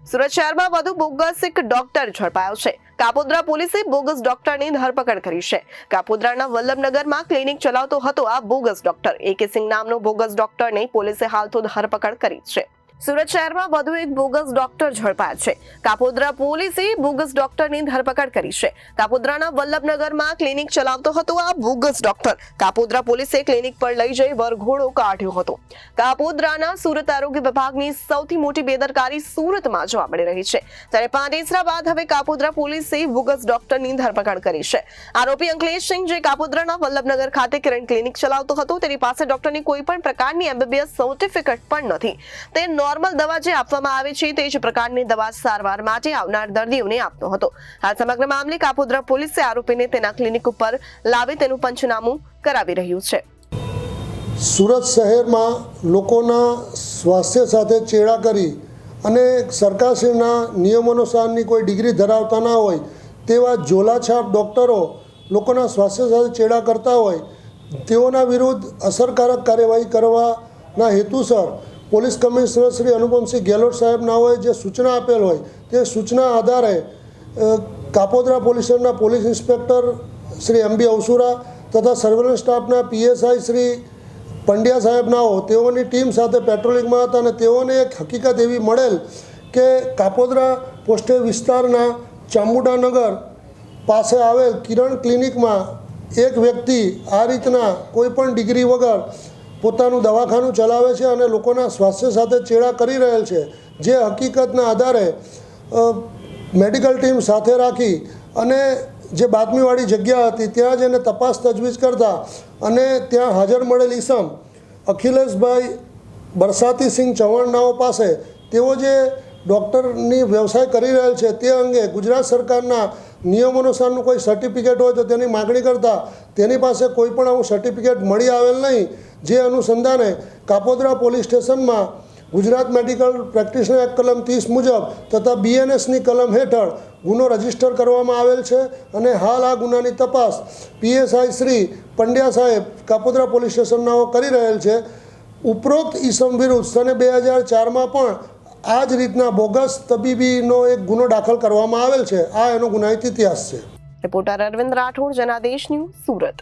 સુરત શહેરમાં વધુ બોગસ એક ડોક્ટર ઝડપાયો છે। કાપોદ્રા પોલીસે બોગસ ડોક્ટરની ધરપકડ કરી છે। કાપોદ્રાના વલ્લભનગરમાં ક્લિનિક ચલાવતો હતો આ બોગસ ડોક્ટર AK સિંહ નામનો બોગસ ડોક્ટરની પોલીસે હાલ તો ધરપકડ કરી છે। સુરત શહેરમાં વધુ એક બોગસ ડોક્ટર ઝડપાયા છે। કાપોદ્રા પોલીસે બોગસ ડોક્ટરની ધરપકડ કરી છે। કાપોદ્રાના વલ્લભનગરમાં ક્લિનિક ચલાવતો હતો આ બોગસ ડોક્ટર। કાપોદ્રા પોલીસે ક્લિનિક પર લઈ જઈ વરઘોડો કાઢ્યો હતો। કાપોદ્રાના સુરત આરોગ્ય વિભાગની સૌથી મોટી બેદરકારી સુરતમાં જોવા મળી રહી છે, ત્યારે પાંડેસરા બાદ હવે કાપોદ્રા પોલીસે બોગસ ડોક્ટરની ધરપકડ કરી છે। આરોપી અંકલેશ સિંહ, જે કાપોદ્રાના વલ્લભનગર ખાતે કિરણ ક્લિનિક ચલાવતો હતો, તેની પાસે ડોક્ટરની કોઈ પણ પ્રકારની MBBS સર્ટિફિકેટ પણ નથી। તે નોર્મલ દવા જે આપવામાં આવે છે તે જ પ્રકારની દવા સારવાર માટે આવનાર દર્દીઓને આપતો હતો। હાલ સમગ્ર મામલે કાપોદ્રા પોલીસે આરોપીને તેના ક્લિનિક ઉપર લાવી તેનું પંચનામું કરાવી રહ્યું છે। સુરત શહેરમાં લોકોના સ્વાસ્થ્ય સાથે ચેડા કરી અને સરકારશ્રીના નિયમોનુસારની કોઈ ડિગ્રી ધરાવતા ના હોય તેવા ઝોલાછાપ ડૉક્ટરો લોકોના સ્વાસ્થ્ય સાથે ચેડા કરતા હોય તેઓના વિરુદ્ધ અસરકારક કાર્યવાહી કરવાના હેતુસર પોલીસ કમિશનર શ્રી અનુપમસિંહ ગેહલોત સાહેબનાઓએ જે સૂચના આપેલ હોય તે સૂચના આધારે કાપોદ્રા પોલીસ સ્ટેશનના પોલીસ ઇન્સ્પેક્ટર શ્રી MB અવસુરા તથા સર્વેલન્સ સ્ટાફના PSI શ્રી પંડ્યા સાહેબનાઓ તેઓની ટીમ સાથે પેટ્રોલિંગમાં હતા અને તેઓને એક હકીકત એવી મળેલ કે કાપોદ્રા પોસ્ટે વિસ્તારના ચામુંડાનગર પાસે આવેલ કિરણ ક્લિનિકમાં એક વ્યક્તિ આ રીતના કોઈપણ ડિગ્રી વગર પોતાનું દવાખાનું ચલાવે છે અને લોકોના સ્વાસ્થ્ય સાથે ચેડા કરી રહેલ છે। જે હકીકતના આધારે મેડિકલ ટીમ સાથે રાખી અને જે બાતમીવાળી જગ્યા હતી ત્યાં જઈને તપાસ તજવીજ કરતા અને ત્યાં હાજર મળેલ ઈસમ અખિલેશભાઈ બરસાતીસિંહ ચૌહાણનાઓ પાસે તેઓ જે ડૉક્ટરની વ્યવસાય કરી રહેલ છે તે અંગે ગુજરાત સરકારના નિયમોનુસારનું કોઈ સર્ટિફિકેટ હોય તો તેની માગણી કરતાં તેની પાસે કોઈ પણ આવું સર્ટિફિકેટ મળી આવેલ નહીં। જે અનુસંધાને કાપોદ્રા પોલીસ સ્ટેશનમાં ગુજરાત મેડિકલ પ્રેક્ટિશનર એક્ટ કલમ 30 મુજબ તથા BNSની કલમ હેઠળ ગુનો રજીસ્ટર કરવામાં આવેલ છે અને હાલ આ ગુનાની તપાસ PSI શ્રી પંડ્યા સાહેબ કાપોદ્રા પોલીસ સ્ટેશનનાઓ કરી રહેલ છે। ઉપરોક્ત ઈસમ વિરુદ્ધ સને 2004માં પણ આ જ રીતના બોગસ તબીબીનો એક ગુનો દાખલ કરવામાં આવેલ છે। આ એનો ગુનાહિત ઇતિહાસ છે। Reporter Arvind Rathod, Janadesh news, Surat.